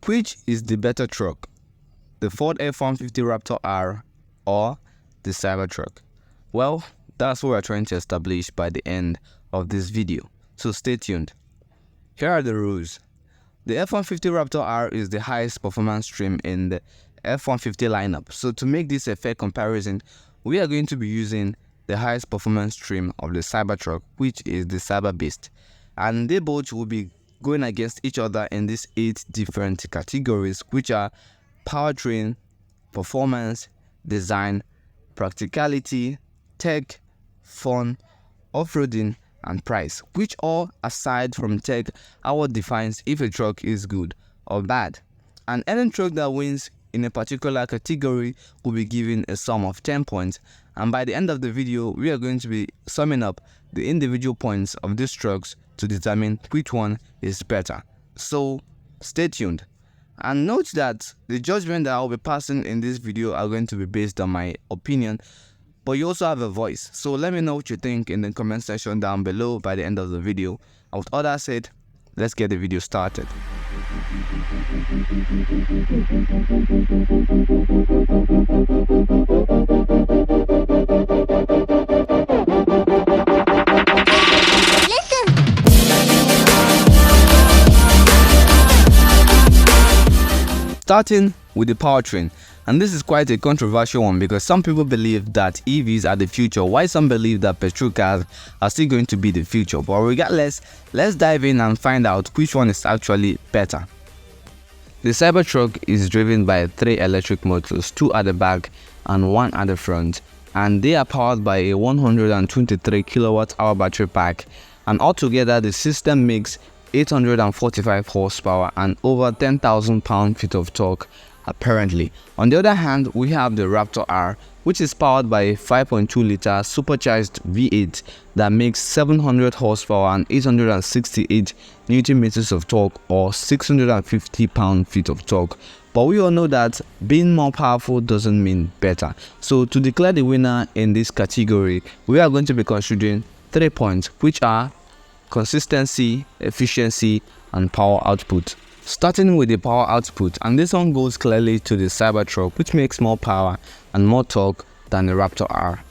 Which is the better truck? The Ford F-150 Raptor R or the Cybertruck? Well, that's what we're trying to establish by the end of this video, so stay tuned. Here are the rules. The F-150 Raptor R is the highest performance trim in the F-150 lineup, so to make this a fair comparison, we are going to be using the highest performance trim of the Cybertruck, which is the Cyber Beast, and they both will be going against each other in these 8 different categories, which are powertrain, performance, design, practicality, tech, fun, off-roading, and price, which all, aside from tech, are what defines if a truck is good or bad. And any truck that wins in a particular category will be given a sum of 10 points, and by the end of the video we are going to be summing up the individual points of these trucks to determine which one is better. So stay tuned, and note that the judgment that I'll be passing in this video are going to be based on my opinion, but you also have a voice, so let me know what you think in the comment section down below by the end of the video. And with all that said, let's get the video started. Starting with the powertrain, and this is quite a controversial one because some people believe that EVs are the future, while some believe that petrol cars are still going to be the future. But regardless, let's dive in and find out which one is actually better. The Cybertruck is driven by 3 electric motors, 2 at the back and 1 at the front, and they are powered by a 123 kWh battery pack, and altogether the system makes 845 horsepower and over 10,000 pound-feet of torque apparently. On the other hand, we have the Raptor R, which is powered by a 5.2-liter supercharged V8 that makes 700 horsepower and 868 Nm of torque, or 650 pound-feet of torque. But we all know that being more powerful doesn't mean better. So to declare the winner in this category, we are going to be considering 3 points, which are consistency, efficiency, and power output. Starting with the power output, and this one goes clearly to the Cybertruck, which makes more power and more torque than the Raptor R.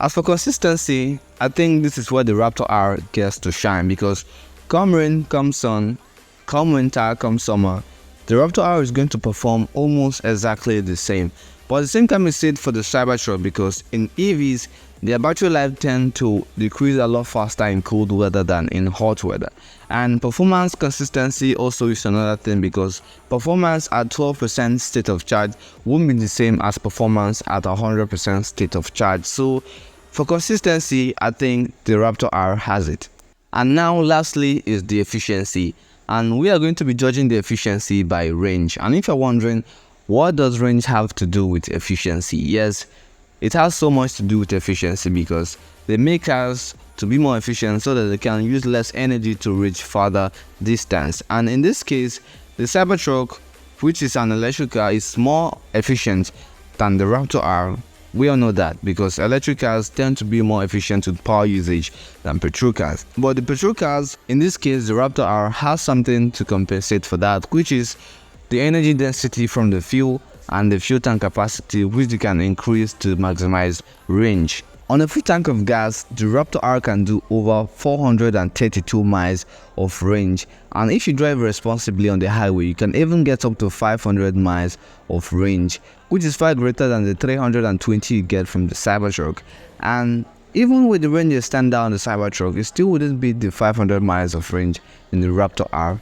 As for consistency, I think this is where the Raptor R gets to shine, because come rain, come sun, come winter, come summer, the Raptor R is going to perform almost exactly the same. But the same can be said for the Cybertruck, because in EVs, their battery life tends to decrease a lot faster in cold weather than in hot weather. And performance consistency also is another thing, because performance at 12% state of charge won't be the same as performance at 100% state of charge. So for consistency, I think the Raptor R has it. And now lastly is the efficiency, and we are going to be judging the efficiency by range. And if you're wondering, what does range have to do with efficiency? Yes, it has so much to do with efficiency, because they make cars to be more efficient so that they can use less energy to reach farther distance. And in this case, the Cybertruck, which is an electric car, is more efficient than the Raptor R. We all know that, because electric cars tend to be more efficient with power usage than petrol cars. But the petrol cars, in this case the Raptor R, has something to compensate for that, which is the energy density from the fuel and the fuel tank capacity, which they can increase to maximize range. On a full tank of gas, the Raptor R can do over 432 miles of range, and if you drive responsibly on the highway, you can even get up to 500 miles of range, which is far greater than the 320 you get from the Cybertruck. And even with the range extender on the Cybertruck, it still wouldn't beat the 500 miles of range in the Raptor R.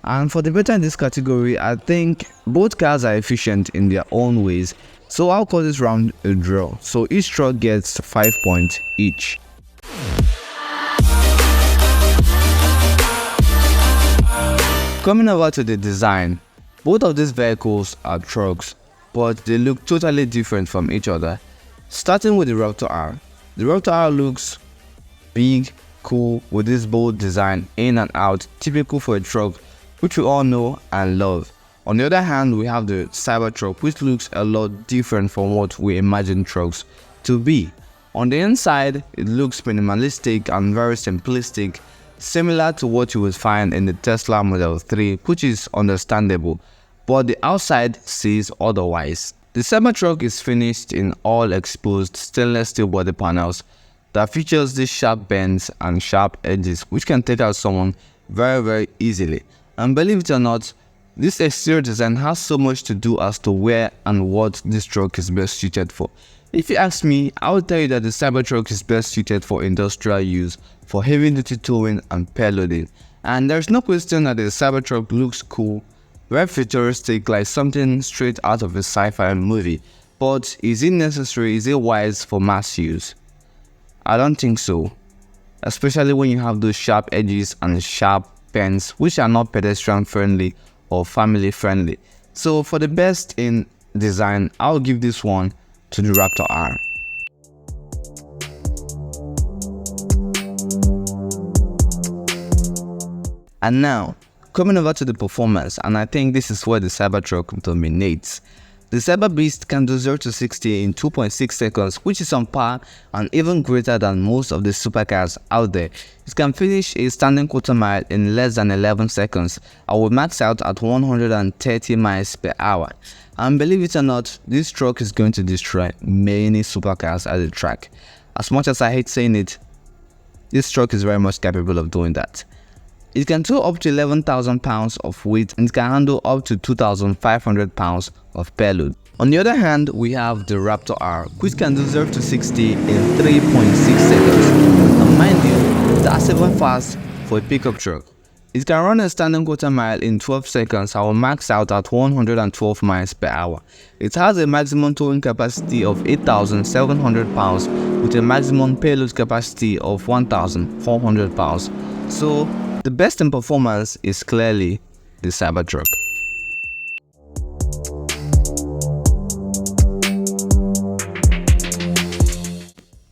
And for the better in this category, I think both cars are efficient in their own ways, so I'll call this round a draw. So each truck gets 5 points each. Coming over to the design, both of these vehicles are trucks, but they look totally different from each other. Starting with the Raptor R. The Raptor R looks big, cool, with this bold design in and out, typical for a truck, which we all know and love. On the other hand, we have the Cybertruck, which looks a lot different from what we imagine trucks to be. On the inside, it looks minimalistic and very simplistic, similar to what you would find in the Tesla Model 3, which is understandable, but the outside says otherwise. The Cybertruck is finished in all exposed stainless steel body panels that features these sharp bends and sharp edges which can take out someone very easily. And believe it or not, this exterior design has so much to do as to where and what this truck is best suited for. If you ask me, I would tell you that the Cybertruck is best suited for industrial use, for heavy duty towing and payloading. And there's no question that the Cybertruck looks cool, very futuristic, like something straight out of a sci-fi movie. But is it necessary, is it wise for mass use? I don't think so. Especially when you have those sharp edges and sharp bends which are not pedestrian friendly or family friendly. So for the best in design, I'll give this one to the Raptor R. And now, coming over to the performance, and I think this is where the Cybertruck dominates. The Cyber Beast can do 0 to 60 in 2.6 seconds, which is on par and even greater than most of the supercars out there. It can finish a standing quarter mile in less than 11 seconds and will max out at 130 miles per hour. And believe it or not, this truck is going to destroy many supercars at the track. As much as I hate saying it, this truck is very much capable of doing that. It can tow up to 11,000 pounds of weight and it can handle up to 2,500 pounds of payload. On the other hand, we have the Raptor R, which can do 0 to 60 in 3.6 seconds. And mind you, that's even fast for a pickup truck. It can run a standing quarter mile in 12 seconds and will max out at 112 miles per hour. It has a maximum towing capacity of 8,700 pounds with a maximum payload capacity of 1,400 pounds. So, the best in performance is clearly the Cybertruck.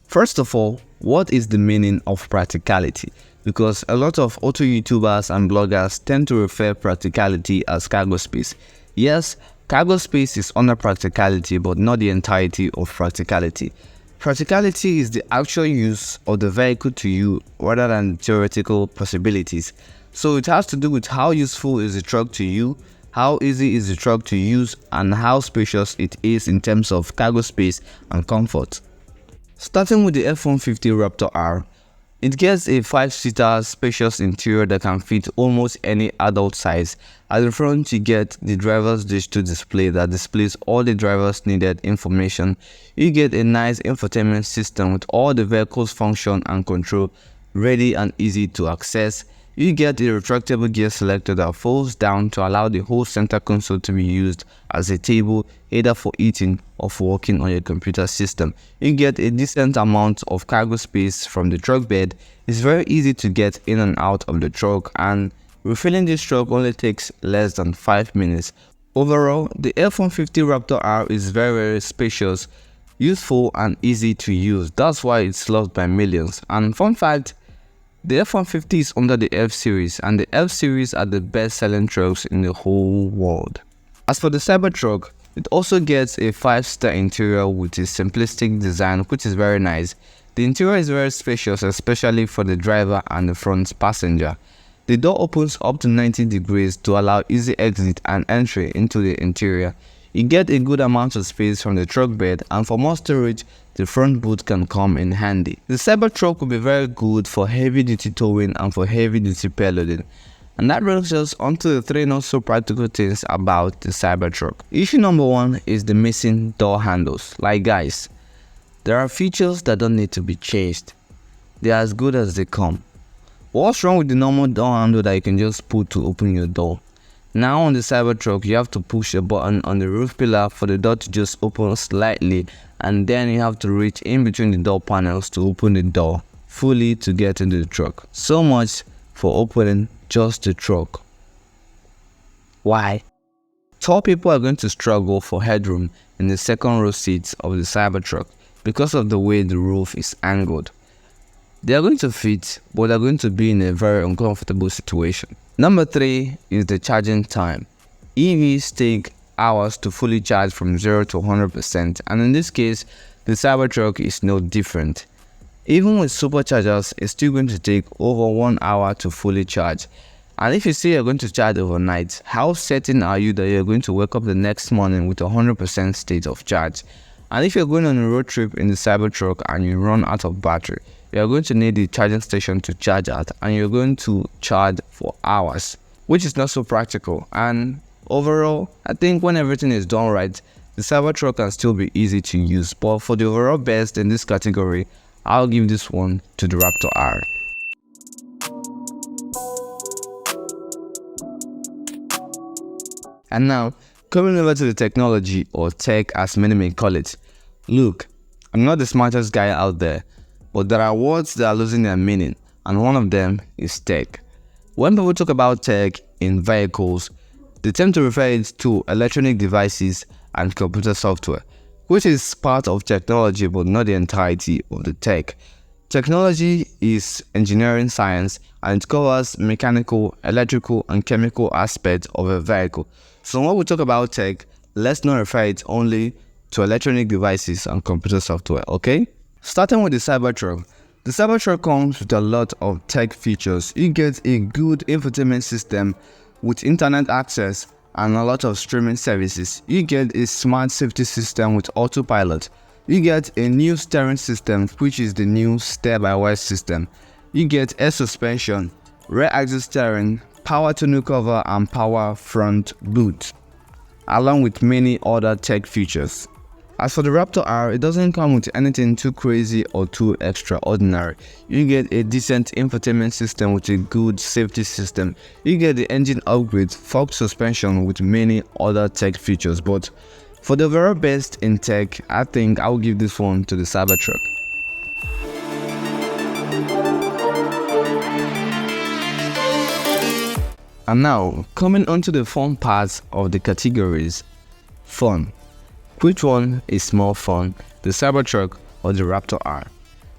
First of all, what is the meaning of practicality? Because a lot of auto YouTubers and bloggers tend to refer practicality as cargo space. Yes, cargo space is under practicality, but not the entirety of practicality. Practicality is the actual use of the vehicle to you rather than theoretical possibilities. So it has to do with how useful is the truck to you, how easy is the truck to use, and how spacious it is in terms of cargo space and comfort. Starting with the F-150 Raptor R, it gets a 5-seater spacious interior that can fit almost any adult size. At the front, you get the driver's digital display that displays all the driver's needed information. You get a nice infotainment system with all the vehicle's function and control ready and easy to access. You get a retractable gear selector that folds down to allow the whole center console to be used as a table, either for eating or for working on your computer system. You get a decent amount of cargo space from the truck bed. It's very easy to get in and out of the truck, and refilling this truck only takes less than 5 minutes. Overall, the F-150 Raptor R is very spacious, useful and easy to use. That's why it's loved by millions. And fun fact, the F-150 is under the F-Series, and the F-Series are the best-selling trucks in the whole world. As for the Cybertruck, it also gets a 5-star interior with a simplistic design, which is very nice. The interior is very spacious, especially for the driver and the front passenger. The door opens up to 90 degrees to allow easy exit and entry into the interior. You get a good amount of space from the truck bed, and for more storage, the front boot can come in handy. The Cybertruck will be very good for heavy duty towing and for heavy duty payloading. And that brings us onto the 3 not so practical things about the Cybertruck. Issue number 1 is the missing door handles. Like guys, there are features that don't need to be changed. They are as good as they come. What's wrong with the normal door handle that you can just put to open your door? Now on the Cybertruck, you have to push a button on the roof pillar for the door to just open slightly, and then you have to reach in between the door panels to open the door fully to get into the truck. So much for opening just the truck. Why? Tall people are going to struggle for headroom in the second row seats of the Cybertruck because of the way the roof is angled. They are going to fit, but they are going to be in a very uncomfortable situation. Number 3 is the charging time. EVs take hours to fully charge from 0 to 100%, and in this case, the Cybertruck is no different. Even with superchargers, it's still going to take over 1 hour to fully charge. And if you say you're going to charge overnight, how certain are you that you're going to wake up the next morning with 100% state of charge? And if you're going on a road trip in the Cybertruck and you run out of battery, you're going to need the charging station to charge at, and you're going to charge for hours, which is not so practical. And overall, I think when everything is done right, the Cybertruck can still be easy to use. But for the overall best in this category, I'll give this one to the Raptor R. And now, coming over to the technology, or tech as many may call it. Look, I'm not the smartest guy out there, but there are words that are losing their meaning, and one of them is tech. When people talk about tech in vehicles, they tend to refer it to electronic devices and computer software, which is part of technology but not the entirety of the tech. Technology is engineering science, and it covers mechanical, electrical, and chemical aspects of a vehicle. So when we talk about tech, let's not refer it only to electronic devices and computer software, okay? Starting with the Cybertruck. The Cybertruck comes with a lot of tech features. You get a good infotainment system with internet access and a lot of streaming services. You get a smart safety system with autopilot. You get a new steering system, which is the new steer-by-wire system. You get air suspension, rear axle steering, power tonneau cover, and power front boot, along with many other tech features. As for the Raptor R, it doesn't come with anything too crazy or too extraordinary. You get a decent infotainment system with a good safety system. You get the engine upgrade, fork suspension with many other tech features. But for the very best in tech, I think I'll give this one to the Cybertruck. And now, coming on to the fun parts of the categories. Fun. Which one is more fun, the Cybertruck or the Raptor R?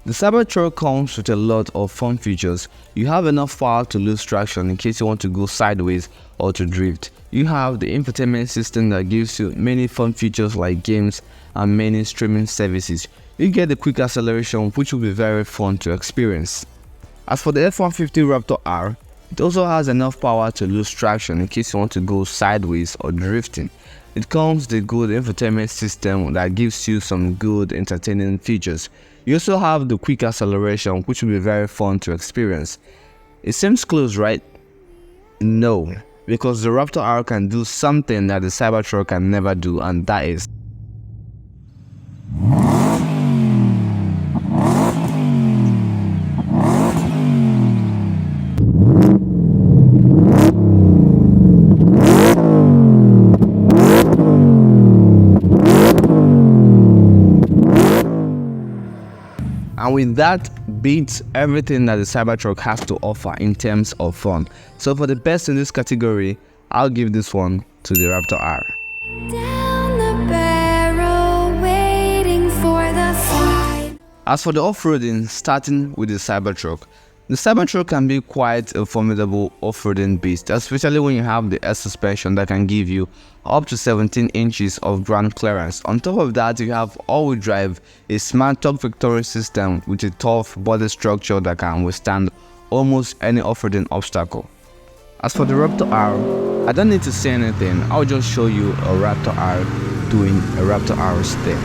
The Cybertruck comes with a lot of fun features. You have enough power to lose traction in case you want to go sideways or to drift. You have the infotainment system that gives you many fun features like games and many streaming services. You get the quick acceleration, which will be very fun to experience. As for the F-150 Raptor R, it also has enough power to lose traction in case you want to go sideways or drifting. It comes with a good infotainment system that gives you some good entertaining features. You also have the quick acceleration, which will be very fun to experience. It seems close, right? No, because the Raptor R can do something that the Cybertruck can never do, and that is and with that beats everything that the Cybertruck has to offer in terms of fun. So for the best in this category, I'll give this one to the Raptor R. Down the barrel, waiting for the fight. As for the off-roading, starting with the Cybertruck can be quite a formidable off-roading beast, especially when you have the air suspension that can give you up to 17 inches of ground clearance. On top of that, you have all-wheel drive, a smart torque vectoring system with a tough body structure that can withstand almost any off-roading obstacle. As for the Raptor R, I don't need to say anything. I'll just show you a Raptor R doing a Raptor R step.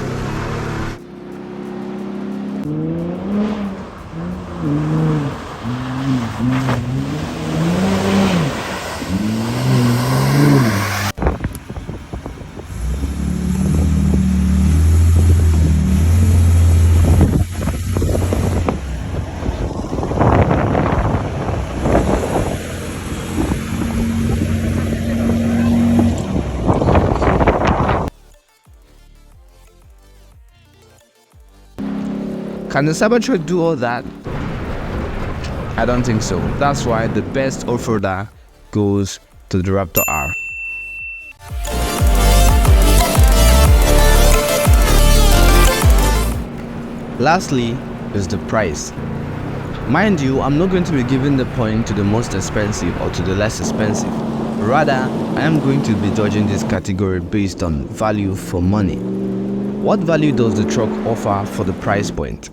Can the Cybertruck do all that? I don't think so. That's why the best off-roader goes to the Raptor R. Lastly is the price. Mind you, I'm not going to be giving the point to the most expensive or to the less expensive. Rather, I am going to be judging this category based on value for money. What value does the truck offer for the price point?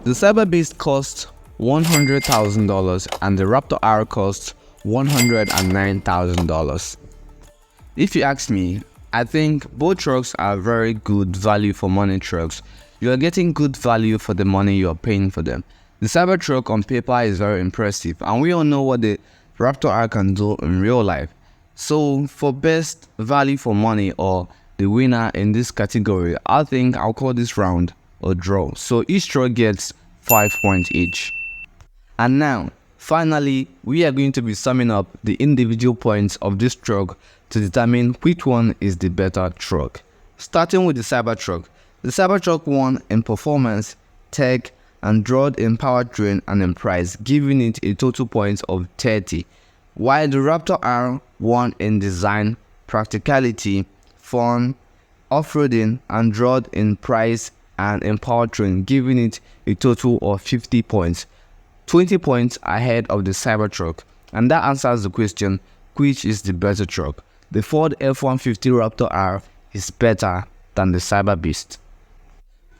The Cyber Beast costs $100,000 and the Raptor R costs $109,000. If you ask me, I think both trucks are very good value for money trucks. You are getting good value for the money you are paying for them. The Cybertruck on paper is very impressive, and we all know what the Raptor R can do in real life. So for best value for money or the winner in this category, I think I'll call this round a draw. So each truck gets 5 points each. And now, finally, we are going to be summing up the individual points of this truck to determine which one is the better truck. Starting with the Cybertruck. The Cybertruck won in performance, tech, and drawed in powertrain and in price, giving it a total points of 30, while the Raptor R won in design, practicality, fun, off-roading, and drawed in price and in powertrain, giving it a total of 50 points, 20 points ahead of the Cybertruck. And that answers the question, which is the better truck? The Ford F-150 Raptor R is better than the Cyber Beast.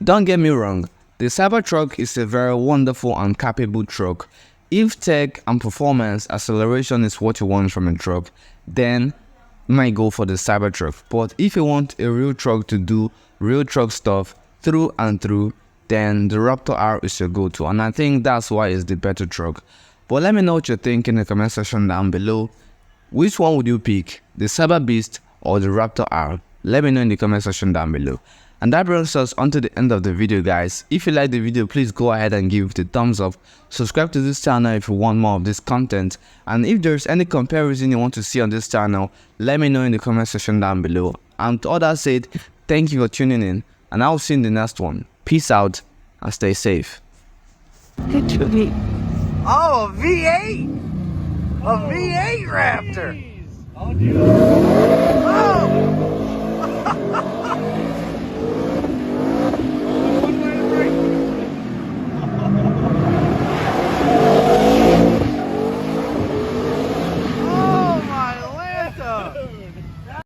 Don't get me wrong, the Cybertruck is a very wonderful and capable truck. If tech and performance acceleration is what you want from a truck, then you might go for the Cybertruck. But if you want a real truck to do real truck stuff through and through, then the Raptor R is your go-to, and I think that's why it's the better truck. But let me know what you think in the comment section down below. Which one would you pick, the Cyber Beast or the Raptor R? Let me know in the comment section down below. And that brings us on to the end of the video, guys. If you like the video, please go ahead and give it a thumbs up. Subscribe to this channel if you want more of this content. And if there's any comparison you want to see on this channel, let me know in the comment section down below. And to all that said, thank you for tuning in, and I'll see you in the next one. Peace out and stay safe. Oh, a V8! A V8 Raptor!